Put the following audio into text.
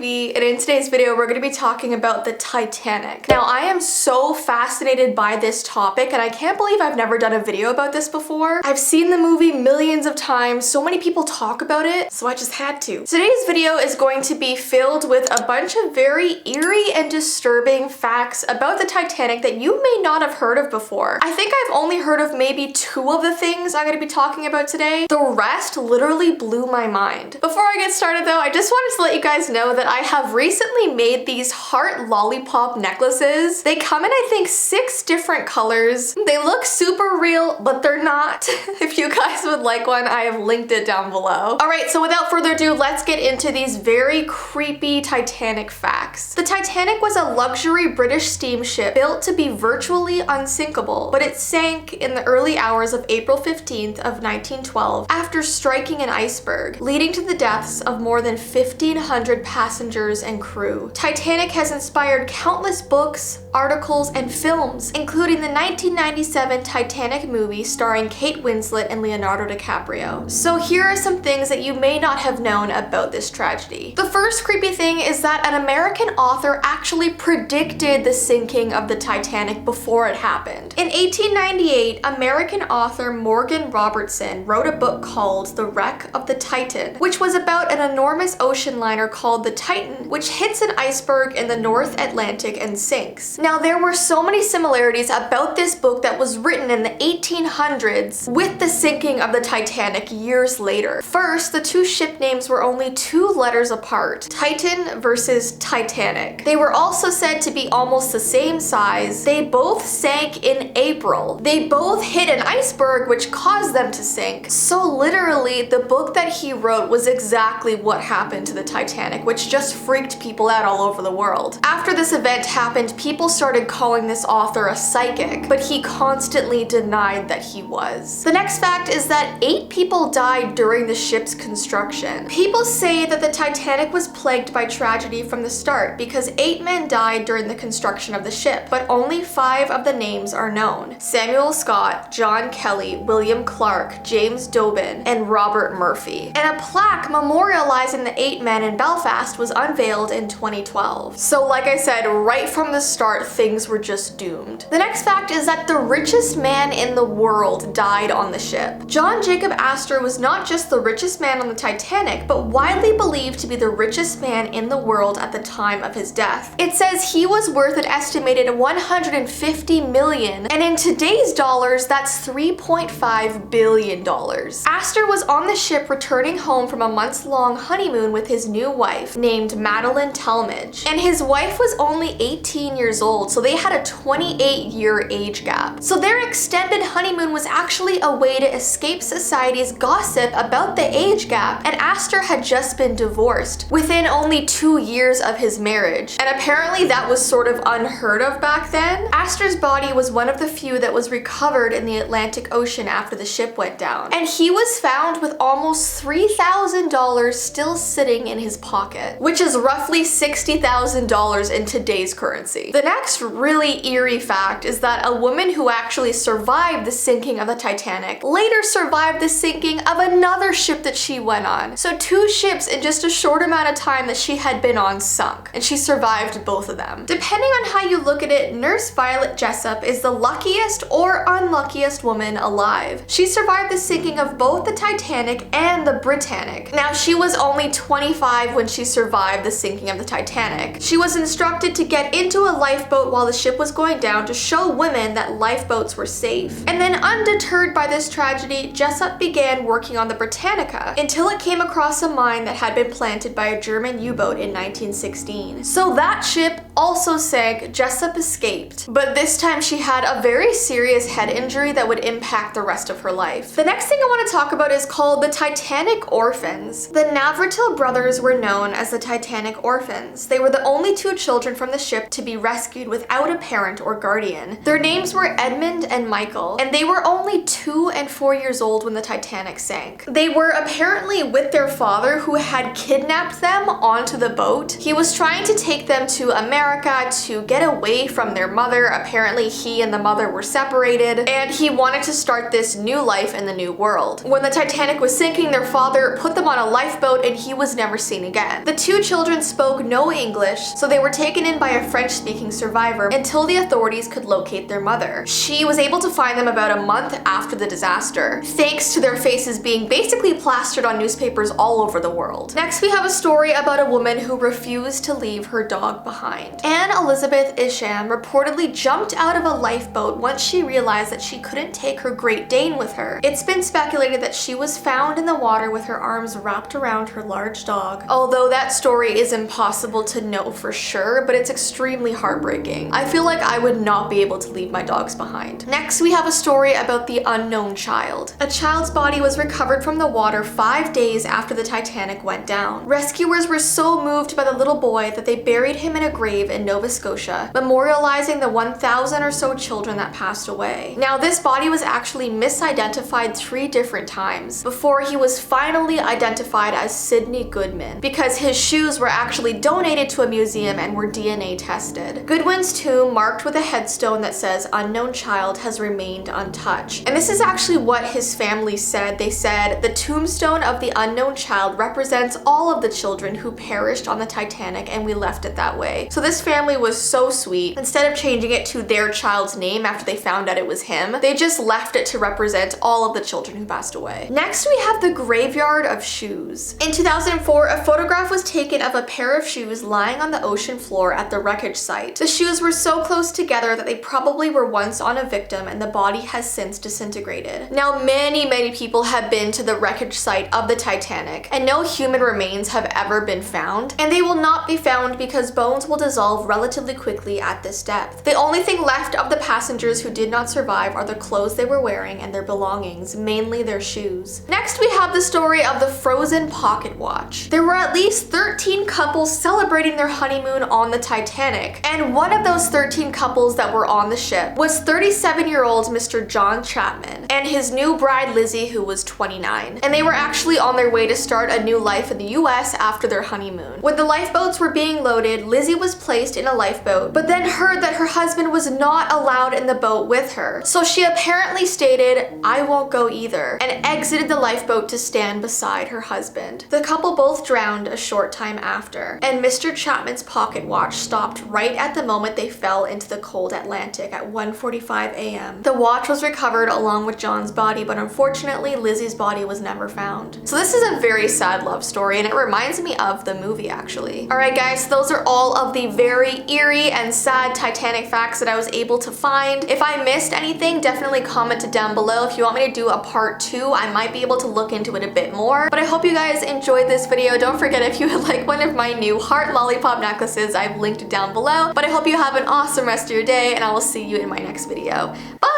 Vee, and in today's video we're going to be talking about the Titanic. Now I am so fascinated by this topic and I can't believe I've never done a video about this before. I've seen the movie millions of times, so many people talk about it, so I just had to. Today's video is going to be filled with a bunch of very eerie and disturbing facts about the Titanic that you may not have heard of before. I think I've only heard of maybe 2 of the things I'm going to be talking about today. The rest literally blew my mind. Before I get started though, I just wanted to let you guys know that I have recently made these heart lollipop necklaces. They come in I think 6 different colors. They look super real, but they're not. If you guys would like one, I have linked it down below. Alright, so without further ado, let's get into these very creepy Titanic facts. The Titanic was a luxury British steamship built to be virtually unsinkable, but it sank in the early hours of April 15th of 1912 after striking an iceberg, leading to the deaths of more than 1,500 passengers and crew. Titanic has inspired countless books, articles, and films, including the 1997 Titanic movie starring Kate Winslet and Leonardo DiCaprio. So here are some things that you may not have known about this tragedy. The first creepy thing is that an American author actually predicted the sinking of the Titanic before it happened. In 1898, American author Morgan Robertson wrote a book called The Wreck of the Titan, which was about an enormous ocean liner called the Titan, which hits an iceberg in the North Atlantic and sinks. Now, there were so many similarities about this book that was written in the 1800s with the sinking of the Titanic years later. First, the 2 ship names were only 2 letters apart, Titan versus Titanic. They were also said to be almost the same size. They both sank in April. They both hit an iceberg which caused them to sink. So literally, the book that he wrote was exactly what happened to the Titanic, which just freaked people out all over the world. After this event happened, people started calling this author a psychic, but he constantly denied that he was. The next fact is that 8 people died during the ship's construction. People say that the Titanic was plagued by tragedy from the start because 8 men died during the construction of the ship, but only 5 of the names are known: Samuel Scott, John Kelly, William Clark, James Dobin, and Robert Murphy. And a plaque memorializing the 8 men in Belfast was unveiled in 2012. So like I said, right from the start, things were just doomed. The next fact is that the richest man in the world died on the ship. John Jacob Astor was not just the richest man on the Titanic, but widely believed to be the richest man in the world at the time of his death. It says he was worth an estimated $150 million, and in today's dollars, that's $3.5 billion. Astor was on the ship returning home from a months-long honeymoon with his new wife, named Madeline Talmadge, and his wife was only 18 years old, so they had a 28-year age gap. So their extended honeymoon was actually a way to escape society's gossip about the age gap, and Astor had just been divorced within only 2 years of his marriage, and apparently that was sort of unheard of back then. Astor's body was one of the few that was recovered in the Atlantic Ocean after the ship went down, and he was found with almost $3,000 still sitting in his pocket, which is roughly $60,000 in today's currency. The next really eerie fact is that a woman who actually survived the sinking of the Titanic later survived the sinking of another ship that she went on. So 2 ships in just a short amount of time that she had been on sunk, and she survived both of them. Depending on how you look at it, Nurse Violet Jessop is the luckiest or unluckiest woman alive. She survived the sinking of both the Titanic and the Britannic. Now, she was only 25 when she survived the sinking of the Titanic. She was instructed to get into a lifeboat while the ship was going down to show women that lifeboats were safe. And then, undeterred by this tragedy, Jessop began working on the Britannica until it came across a mine that had been planted by a German U-boat in 1916. So that ship also sank. Jessop escaped, but this time she had a very serious head injury that would impact the rest of her life. The next thing I want to talk about is called the Titanic Orphans. The Navratil brothers were known as the Titanic Orphans. They were the only 2 children from the ship to be rescued without a parent or guardian. Their names were Edmund and Michael, and they were only 2 and 4 years old when the Titanic sank. They were apparently with their father, who had kidnapped them onto the boat. He was trying to take them to America America to get away from their mother. Apparently he and the mother were separated, and he wanted to start this new life in the new world. When the Titanic was sinking, their father put them on a lifeboat and he was never seen again. The two children spoke no English, so they were taken in by a French-speaking survivor until the authorities could locate their mother. She was able to find them about a month after the disaster, thanks to their faces being basically plastered on newspapers all over the world. Next, we have a story about a woman who refused to leave her dog behind. Anne Elizabeth Isham reportedly jumped out of a lifeboat once she realized that she couldn't take her Great Dane with her. It's been speculated that she was found in the water with her arms wrapped around her large dog, although that story is impossible to know for sure, but it's extremely heartbreaking. I feel like I would not be able to leave my dogs behind. Next, we have a story about the unknown child. A child's body was recovered from the water 5 days after the Titanic went down. Rescuers were so moved by the little boy that they buried him in a grave in Nova Scotia, memorializing the 1,000 or so children that passed away. Now, this body was actually misidentified 3 different times before he was finally identified as Sidney Goodman, because his shoes were actually donated to a museum and were DNA tested. Goodwin's tomb, marked with a headstone that says unknown child, has remained untouched. And this is actually what his family said. They said the tombstone of the unknown child represents all of the children who perished on the Titanic, and we left it that way. So this family was so sweet. Instead of changing it to their child's name after they found out it was him, they just left it to represent all of the children who passed away. Next, we have the graveyard of shoes. In 2004, a photograph was taken of a pair of shoes lying on the ocean floor at the wreckage site. The shoes were so close together that they probably were once on a victim, and the body has since disintegrated. Now, many people have been to the wreckage site of the Titanic, and no human remains have ever been found, and they will not be found because bones will dissolve relatively quickly at this depth. The only thing left of the passengers who did not survive are the clothes they were wearing and their belongings, mainly their shoes. Next, we have the story of the frozen pocket watch. There were at least 13 couples celebrating their honeymoon on the Titanic, and one of those 13 couples that were on the ship was 37-year-old Mr. John Chapman and his new bride Lizzie, who was 29. And they were actually on their way to start a new life in the US after their honeymoon. When the lifeboats were being loaded, Lizzie was placed in a lifeboat, but then heard that her husband was not allowed in the boat with her. So she apparently stated, "I won't go either," and exited the lifeboat to stand beside her husband. The couple both drowned a short time after, and Mr. Chapman's pocket watch stopped right at the moment they fell into the cold Atlantic at 1:45 a.m. The watch was recovered along with John's body, but unfortunately Lizzie's body was never found. So this is a very sad love story, and it reminds me of the movie actually. Alright guys, those are all of the very eerie and sad Titanic facts that I was able to find. If I missed anything, definitely comment it down below. If you want me to do a part 2, I might be able to look into it a bit more. But I hope you guys enjoyed this video. Don't forget, if you would like one of my new heart lollipop necklaces, I've linked it down below. But I hope you have an awesome rest of your day, and I will see you in my next video. Bye!